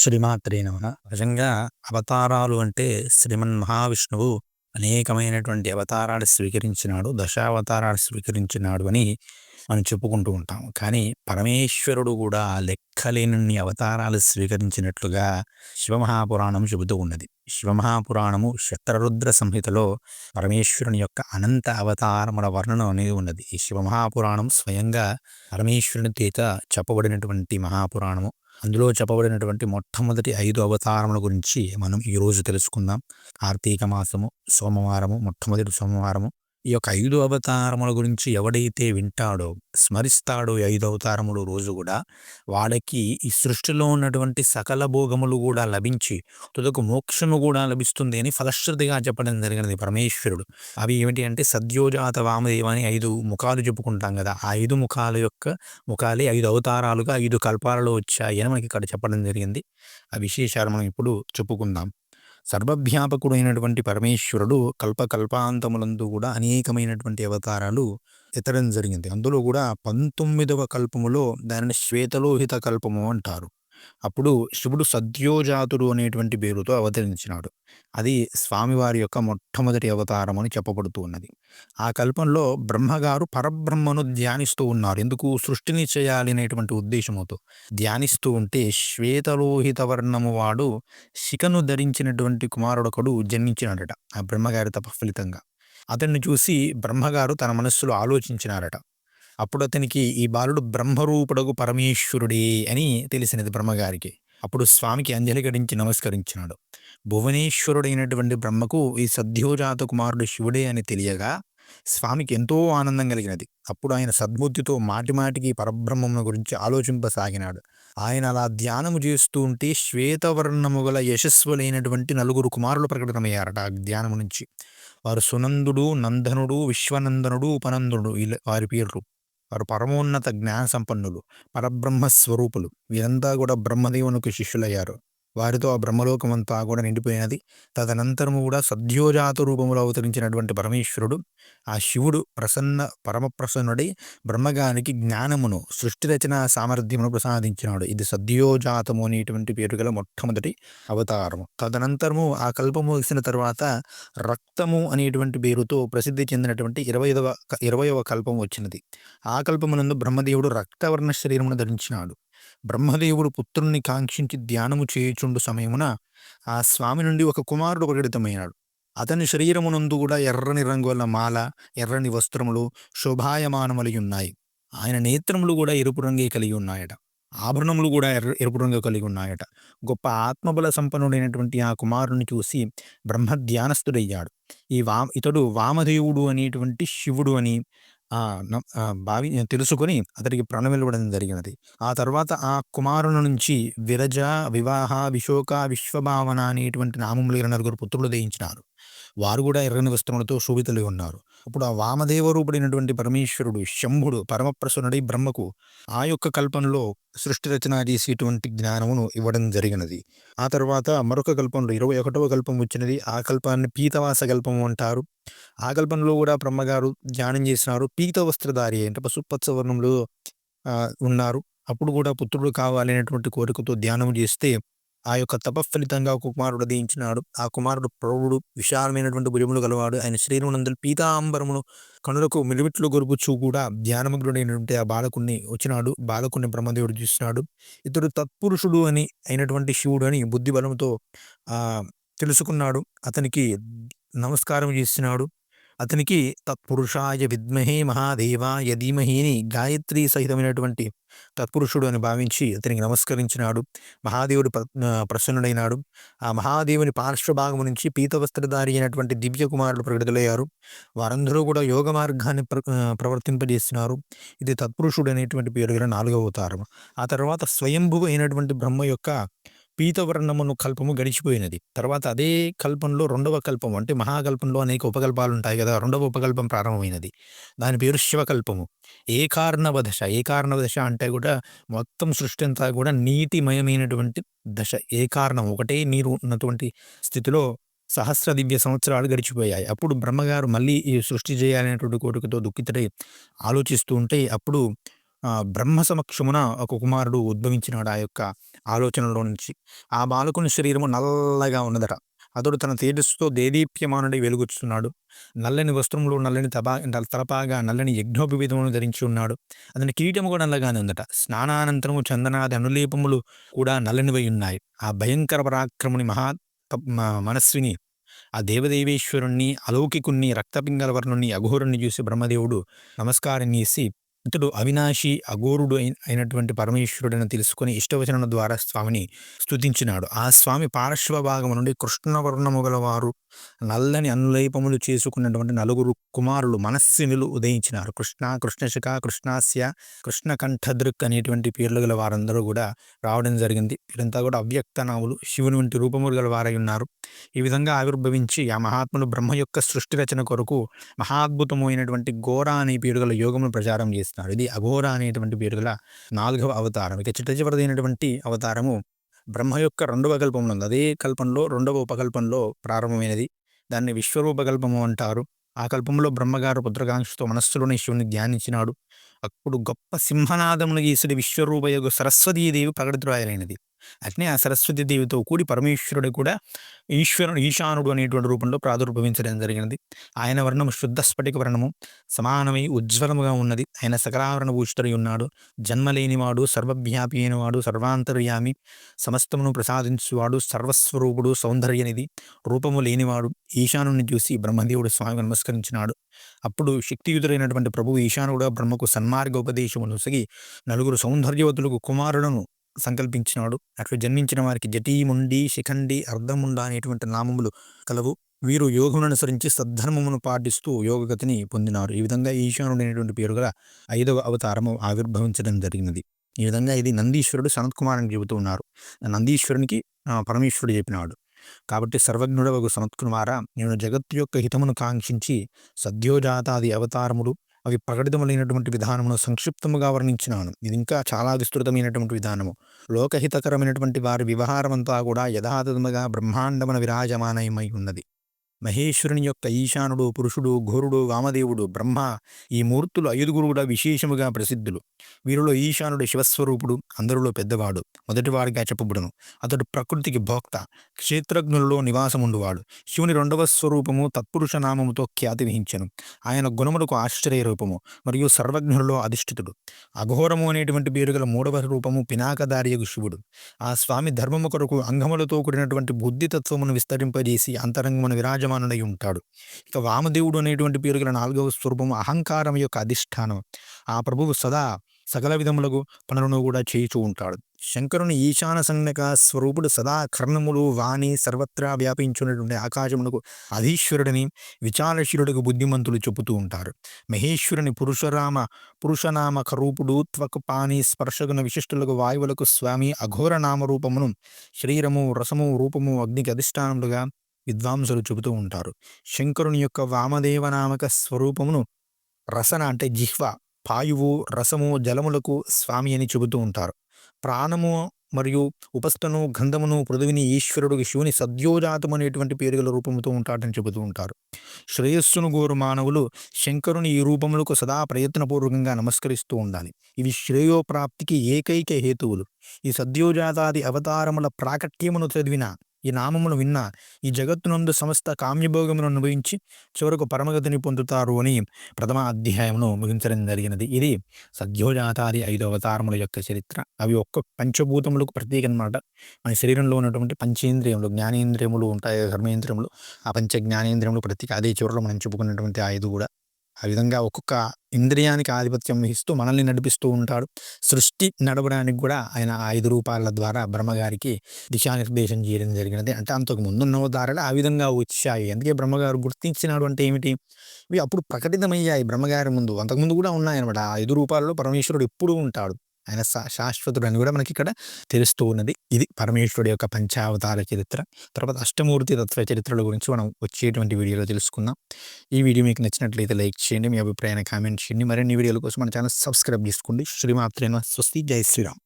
శ్రీమాత్రే నమః. నిజంగా అవతారాలు అంటే శ్రీమన్ మహావిష్ణువు అనేకమైనటువంటి అవతారాలు స్వీకరించినాడు. దశావతారాలు స్వీకరించినాడు అని మనం చెప్పుకుంటూ ఉంటాం. కానీ పరమేశ్వరుడు గూడా లెక్కలేనన్ని అవతారాలు స్వీకరించినట్లుగా శివమహాపురాణం చెబుతూ ఉన్నది. శివమహాపురాణము శతరుద్ర సంహితలో పరమేశ్వరుని యొక్క అనంత అవతారముల వర్ణన అనేది ఉన్నది. ఈ శివమహాపురాణం స్వయంగా పరమేశ్వరుని చేత చెప్పబడినటువంటి మహాపురాణము. అందులో చెప్పబడినటువంటి మొట్టమొదటి 5 అవతారముల గురించి మనం ఈరోజు తెలుసుకుందాం. కార్తీక మాసము, సోమవారము, మొట్టమొదటి సోమవారము. ఈ యొక్క 5 అవతారముల గురించి ఎవడైతే వింటాడో, స్మరిస్తాడో ఈ 5 అవతారములు రోజు గూడా, వాడికి ఈ సృష్టిలో ఉన్నటువంటి సకల భోగములు గూడా లభించి, తుదకు మోక్షము గూడా లభిస్తుంది అని ఫలశ్రుతిగా చెప్పడం జరిగినది పరమేశ్వరుడు. అవి ఏమిటి అంటే సద్యోజాత వామదేవ అని 5 ముఖాలు చెప్పుకుంటాం గదా! ఆ 5 ముఖాల యొక్క ముఖాలే 5 అవతారాలుగా 5 కల్పాలలో వచ్చాయి అని మనకి ఇక్కడ చెప్పడం జరిగింది. ఆ విశేషాలు మనం ఇప్పుడు చెప్పుకుందాం. సర్వవ్యాపకుడైనటువంటి పరమేశ్వరుడు కల్పకల్పాంతములందు కూడా అనేకమైనటువంటి అవతారాలు ఎత్తడం జరిగింది. అందులో కూడా 19వ కల్పములో దానిని శ్వేతలోహిత కల్పము అంటారు. అప్పుడు శివుడు సద్యోజాతుడు అనేటువంటి పేరుతో అవతరించినాడు. అది స్వామివారి యొక్క మొట్టమొదటి అవతారం అని చెప్పబడుతూ ఉన్నది. ఆ కల్పంలో బ్రహ్మగారు పరబ్రహ్మను ధ్యానిస్తూ ఉన్నారు. ఎందుకు? సృష్టిని చేయాలి అనేటువంటి ఉద్దేశముతో ధ్యానిస్తూ ఉంటే శ్వేతలోహిత వర్ణము వాడు శిఖను ధరించినటువంటి కుమారుడొకడు జన్మించినాడట ఆ బ్రహ్మగారి తపఫలితంగా. అతన్ని చూసి బ్రహ్మగారు తన మనస్సులో ఆలోచించినారట. అప్పుడు అతనికి ఈ బాలుడు బ్రహ్మరూపుడగు పరమేశ్వరుడే అని తెలిసినది బ్రహ్మగారికి. అప్పుడు స్వామికి అంజలి ఘటించి నమస్కరించినాడు. భువనేశ్వరుడైనటువంటి బ్రహ్మకు ఈ సద్యోజాత కుమారుడు శివుడే అని తెలియగా స్వామికి ఎంతో ఆనందం కలిగినది. అప్పుడు ఆయన సద్బుద్ధితో మాటిమాటికి పరబ్రహ్మమును గురించి ఆలోచింపసాగినాడు. ఆయన అలా ధ్యానము చేస్తూ ఉంటే శ్వేతవర్ణము గల యశస్సులైనటువంటి 4 కుమారులు ప్రకటనమయ్యారట ఆ ధ్యానము నుంచి. వారు సునందుడు, నందనుడు, విశ్వనందనుడు, ఉపనందనుడు వారి పేర్లు. వారు పరమోన్నత జ్ఞాన సంపన్నులు, పరబ్రహ్మ స్వరూపులు. వీరంతా కూడా బ్రహ్మదేవునికి శిష్యులయ్యారు. వారితో ఆ బ్రహ్మలోకమంతా కూడా నిండిపోయినది. తదనంతరము కూడా సద్యోజాత రూపములో అవతరించినటువంటి పరమేశ్వరుడు, ఆ శివుడు పరమప్రసన్నుడై బ్రహ్మగారికి జ్ఞానమును, సృష్టి రచన సామర్థ్యమును ప్రసాదించినాడు. ఇది సద్యోజాతము అనేటువంటి పేరు గల మొట్టమొదటి అవతారము. తదనంతరము ఆ కల్పము ముగిసిన తర్వాత రక్తము అనేటువంటి పేరుతో ప్రసిద్ధి చెందినటువంటి 20వ కల్పం వచ్చినది. ఆ కల్పమునందు బ్రహ్మదేవుడు రక్తవర్ణ శరీరమును ధరించినాడు. బ్రహ్మదేవుడు పుత్రుణ్ణి కాంక్షించి ధ్యానము చేయుచుండు సమయమున ఆ స్వామి నుండి ఒక కుమారుడు ప్రకటితమైనాడు. అతని శరీరమునందు కూడా ఎర్రని రంగుల మాల, ఎర్రని వస్త్రములు శోభాయమానములై ఉన్నాయి. ఆయన నేత్రములు కూడా ఎరుపు రంగే కలిగి ఉన్నాయట. ఆభరణములు కూడా ఎరుపు రంగు కలిగి ఉన్నాయట. గొప్ప ఆత్మబల సంపన్నుడైనటువంటి ఆ కుమారుని చూసి బ్రహ్మ ధ్యానస్థుడయ్యాడు. ఇతడు వామదేవుడు అనేటువంటి శివుడు అని తెలుసుకొని అతడికి ప్రణమిల్లడం జరిగినది. ఆ తర్వాత ఆ కుమారుని నుంచి విరజ, వివాహ, విశోక, విశ్వభావన అనేటువంటి నామములు 24 పుత్రులు దయించినారు. వారు కూడా ఎర్రని వస్త్రములతో శోభితులై ఉన్నారు. అప్పుడు ఆ వామదేవ రూపుడైనటువంటి పరమేశ్వరుడు శంభుడు పరమప్రసన్నుడై బ్రహ్మకు ఆ యొక్క కల్పంలో సృష్టి రచన చేసేటువంటి జ్ఞానమును ఇవ్వడం జరిగినది. ఆ తర్వాత మరొక కల్పంలో 21వ కల్పం వచ్చినది. ఆ కల్పాన్ని పీతవాస కల్పము అంటారు. ఆ కల్పంలో కూడా బ్రహ్మగారు ధ్యానం చేసినారు. పీత వస్త్రధారి అంటే పసుపచ్చ వర్ణంలో ఉన్నారు. అప్పుడు కూడా పుత్రుడు కావాలి అనేటువంటి కోరికతో ధ్యానం చేస్తే ఆ యొక్క తపఫలితంగా ఒక కుమారుడు ఉదయించినాడు. ఆ కుమారుడు ప్రౌఢుడు, విశాలమైనటువంటి భుజములు గలవాడు. ఆయన శరీరమునందు పీతాంబరమును కనులకు మిలిమిట్లు గొరుపుచూ కూడా ధ్యానమగ్నుడైనటువంటి ఆ బాలకుడిని వచ్చినాడు. బాలకుడిని బ్రహ్మదేవుడు చూసినాడు. ఇతడు తత్పురుషుడు అయినటువంటి శివుడు అని బుద్ధి బలముతో తెలుసుకున్నాడు. అతనికి నమస్కారం చేసినాడు. అతనికి తత్పురుషాయ విద్మహే మహాదేవాయ ధీమహి అని గాయత్రి సహితమైనటువంటి తత్పురుషుడు అని భావించి అతనికి నమస్కరించినాడు. మహాదేవుడు ప్రసన్నుడైనాడు. ఆ మహాదేవుని పార్శ్వభాగము నుంచి పీతవస్త్రధారి అయినటువంటి దివ్య కుమారులు ప్రకటితులయ్యారు. వారందరూ కూడా యోగ మార్గాన్ని ప్రవర్తింపజేస్తున్నారు. ఇది తత్పురుషుడు అనేటువంటి పేరు గల 4వ అవతారం. ఆ తర్వాత స్వయంభువు అయినటువంటి బ్రహ్మ యొక్క పీతవర్ణమును కల్పము గడిచిపోయినది. తర్వాత అదే కల్పంలో 2వ కల్పం అంటే మహాకల్పంలో అనేక ఉపకల్పాలు ఉంటాయి కదా! 2వ ఉపకల్పం ప్రారంభమైనది. దాని పేరు శివకల్పము. ఏకార్ణవ దశ అంటే కూడా మొత్తం సృష్టి అంతా కూడా నీటిమయమైనటువంటి దశ. ఏకార్ణం ఒకటే నీరు ఉన్నటువంటి స్థితిలో సహస్ర దివ్య సంవత్సరాలు గడిచిపోయాయి. అప్పుడు బ్రహ్మగారు మళ్ళీ ఈ సృష్టి చేయాలనేటువంటి కోరికతో దుఃఖితుడై ఆలోచిస్తూ ఉంటే అప్పుడు బ్రహ్మ సమక్షమున ఒక కుమారుడు ఉద్భవించినాడు ఆ యొక్క ఆలోచనలో నుంచి. ఆ బాలకుని శరీరము నల్లగా ఉన్నదట. అతడు తన తేజస్సుతో దేదీప్యమానుడై వెలుగొచ్చుచున్నాడు. నల్లని వస్త్రములు, నల్లని తలపాగా, నల్లని యజ్ఞోపవీతములను ధరించి ఉన్నాడు. అతని కిరీటము కూడా నల్లగానే ఉందట. స్నానానంతరము చందనాది అనులేపములు కూడా నల్లనివై ఉన్నాయి. ఆ భయంకర పరాక్రముని మనస్విని ఆ దేవదేవేశ్వరుణ్ణి, అలౌకికుణ్ణి, రక్తపింగళవర్ణుణ్ణి, అఘోరుణ్ణి చూసి బ్రహ్మదేవుడు నమస్కారం చేసి, ఇతడు అవినాశి, అఘోరుడు అయినటువంటి పరమేశ్వరుడని తెలుసుకొని ఇష్టవచనం ద్వారా స్వామిని స్తుతించినాడు. ఆ స్వామి పార్శ్వ భాగము నుండి కృష్ణవర్ణము గలవారు నల్లని అనులేపములు చేసుకున్నటువంటి నలుగురు కుమారులు మనస్వినులు ఉదయించినారు. కృష్ణ, కృష్ణశిఖ, కృష్ణాస్య, కృష్ణకంఠదృక్ అనేటువంటి పేర్లు గల వారందరూ కూడా రావడం జరిగింది. వీరంతా కూడా అవ్యక్త నాములు, శివుని వంటి రూపములు గల వారై ఉన్నారు. ఈ విధంగా ఆవిర్భవించి ఆ మహాత్ములు బ్రహ్మ యొక్క సృష్టి రచన కొరకు మహాద్భుతమైనటువంటి ఘోర అనే పేరు గల యోగమును ప్రచారం చేస్తున్నారు. ఇది అఘోర అనేటువంటి పేరు గల 4వ అవతారం. ఇక చిట్టచివరిదైనటువంటి అవతారము బ్రహ్మ యొక్క 2వ కల్పంలో ఉంది. అదే కల్పంలో 2వ ఉపకల్పంలో ప్రారంభమైనది. దాన్ని విశ్వరూప కల్పము అంటారు. ఆ కల్పంలో బ్రహ్మగారు పుత్రకాంక్షతో మనస్సులోని శివుని ధ్యానించినాడు. అప్పుడు గొప్ప సింహనాదమును గీసిడి విశ్వరూపయగు సరస్వతీదేవి ప్రకటితురాయలైనది. అట్నే ఆ సరస్వతీదేవితో కూడి పరమేశ్వరుడు కూడా ఈశానుడు అనేటువంటి రూపంలో ప్రాదుర్భవించడం జరిగినది. ఆయన వర్ణము శుద్ధ స్ఫటిక వర్ణము, సమానమై ఉజ్వలముగా ఉన్నది. ఆయన సకలావరణ భూషితుడై ఉన్నాడు. జన్మలేనివాడు, సర్వవ్యాపి అయినవాడు, సర్వాంతర్యామి, సమస్తమును ప్రసాదించువాడు, సర్వస్వరూపుడు, సౌందర్యనిధి, రూపము లేనివాడు. ఈశానుని చూసి బ్రహ్మదేవుడు స్వామికి నమస్కరించినాడు. అప్పుడు శక్తియుతుడైనటువంటి ప్రభువు ఈశానుడు బ్రహ్మకు సన్మార్గోపదేశము నొసగి నలుగురు సౌందర్యవతులకు కుమారులను సంకల్పించినాడు. అట్లు జన్మించిన వారికి జటీముండి, శిఖండి, అర్ధముండ అనేటువంటి నామములు కలవు. వీరు యోగమును అనుసరించి సద్ధర్మమును పాటిస్తూ యోగగతిని పొందినారు. ఈ విధంగా ఈశానుడు అనేటువంటి పేరు గల 5వ అవతారము ఆవిర్భవించడం జరిగినది. ఈ విధంగా ఇది నందీశ్వరుడు సనత్ కుమారునికి చెబుతూ ఉన్నారు. నందీశ్వరునికి పరమేశ్వరుడు చెప్పినాడు. కాబట్టి సర్వజ్ఞుడవగు సనత్కుమార, నేను జగత్తు యొక్క హితమును కాంక్షించి సద్యోజాతాది అవతారములు అవి ప్రకటితములైనటువంటి విధానమును సంక్షిప్తముగా వర్ణించినాను. ఇది ఇంకా చాలా విస్తృతమైనటువంటి విధానము. లోకహితకరమైనటువంటి వారి వ్యవహారమంతా కూడా యథాతథముగా బ్రహ్మాండమున విరాజమానమై ఉన్నది. మహేశ్వరుని యొక్క ఈశానుడు, పురుషుడు, ఘోరుడు, వామదేవుడు, బ్రహ్మ ఈ మూర్తులు 5గురు కూడా విశేషముగా ప్రసిద్ధులు. వీరిలో ఈశానుడు శివస్వరూపుడు, అందరిలో పెద్దవాడు, మొదటివాడిగా చెప్పబడును. అతడు ప్రకృతికి భోక్త, క్షేత్రజ్ఞులలో నివాసముండువాడు. శివుని 2వ స్వరూపము తత్పురుష నామముతో ఖ్యాతి వహించెను. ఆయన గుణములకు ఆశ్చర్య రూపము మరియు సర్వజ్ఞులలో అధిష్ఠితుడు. అఘోరము అనేటువంటి పేరు గల 3వ రూపము పినాకదారియగు శివుడు. ఆ స్వామి ధర్మము కొరకు అంగములతో కూడినటువంటి బుద్ధితత్వమును విస్తరింపజేసి అంతరంగమును విరాజమానుడై ఉంటాడు. ఇక వామదేవుడు అనేటువంటి పేరు గల 4వ స్వరూపము అహంకారం యొక్క అధిష్టానం. ఆ ప్రభువు సదా సకల విధములకు పనులను కూడా చేయుచూ ఉంటాడు. శంకరుని ఈశాన సంజ్ఞక స్వరూపుడు సదా కర్ణములు, వాణి సర్వత్రా వ్యాపించున్నటువంటి ఆకాశమునకు అధీశ్వరుడిని, విచారశీరుడికి బుద్ధిమంతులు చెబుతూ ఉంటారు. మహేశ్వరుని పురుషనామ కరూపుడు, త్వక్ పాని స్పర్శగుణ విశిష్టులకు వాయువులకు స్వామి, అఘోర నామరూపమును శరీరము, రసము, రూపము, అగ్నికి అధిష్టానములుగా విద్వాంసులు చెబుతూ ఉంటారు. శంకరుని యొక్క వామదేవనామక స్వరూపమును రసన అంటే జిహ్వ, పాయువు, రసము, జలములకు స్వామి అని చెబుతూ ఉంటారు. ప్రాణము మరియు ఉపస్థను, గంధమును, పృథువిని ఈశ్వరుడు శివుని సద్యోజాతం అనేటువంటి పేరుగల రూపముతో ఉంటాడని చెబుతూ ఉంటారు. శ్రేయస్సును గోరు మానవులు శంకరుని ఈ రూపములకు సదా ప్రయత్నపూర్వకంగా నమస్కరిస్తూ ఉండాలి. ఇవి శ్రేయోప్రాప్తికి ఏకైక హేతువులు. ఈ సద్యోజాతాది అవతారముల ప్రాకట్యమును చదివిన, ఈ నామమును విన్నా ఈ జగత్తునందు సమస్త కామ్యభోగమును అనుభవించి చివరకు పరమగతిని పొందుతారు అని ప్రథమ అధ్యాయమును ముగించడం జరిగినది. ఇది సద్యోజాతాది 5 అవతారముల యొక్క చరిత్ర. అవి ఒక్క పంచభూతములకు ప్రతీక అనమాట. మన శరీరంలో ఉన్నటువంటి పంచేంద్రియములు, జ్ఞానేంద్రియములు ఉంటాయి, కర్మేంద్రియములు. ఆ పంచ జ్ఞానేంద్రియములు ప్రతీక. అదే చివరిలో మనం చెప్పుకున్నటువంటి 5 కూడా. ఆ విధంగా ఒక్కొక్క ఇంద్రియానికి ఆధిపత్యం వహిస్తూ మనల్ని నడిపిస్తూ ఉంటాడు. సృష్టి నడవడానికి కూడా ఆయన 5 రూపాల ద్వారా బ్రహ్మగారికి దిశానిర్దేశం చేయడం జరిగినది. అంటే అంతకు ముందున్న అవతారాలు ఆ విధంగా వచ్చాయి. అందుకే బ్రహ్మగారు గుర్తించినాడు అంటే ఏమిటి? ఇవి అప్పుడు ప్రకటితమయ్యాయి బ్రహ్మగారి ముందు. అంతకుముందు కూడా ఉన్నాయన్నమాట. ఆ 5 రూపాలలో పరమేశ్వరుడు ఎప్పుడూ ఉంటాడు. ఆయన శాశ్వతుడు అని కూడా మనకి ఇక్కడ తెలుస్తూ ఉన్నది. ఇది పరమేశ్వరుడు యొక్క పంచావతార చరిత్ర. తర్వాత అష్టమూర్తి తత్వ చరిత్రల గురించి మనం వచ్చేటువంటి వీడియోలో తెలుసుకుందాం. ఈ వీడియో మీకు నచ్చినట్లయితే లైక్ చేయండి, మీ అభిప్రాయాన్ని కామెంట్ చేయండి. మరిన్ని వీడియోల కోసం మన ఛానల్ సబ్స్క్రైబ్ చేసుకోండి. శ్రీమాత్రే నమః. స్వస్తి. జై శ్రీరామ్.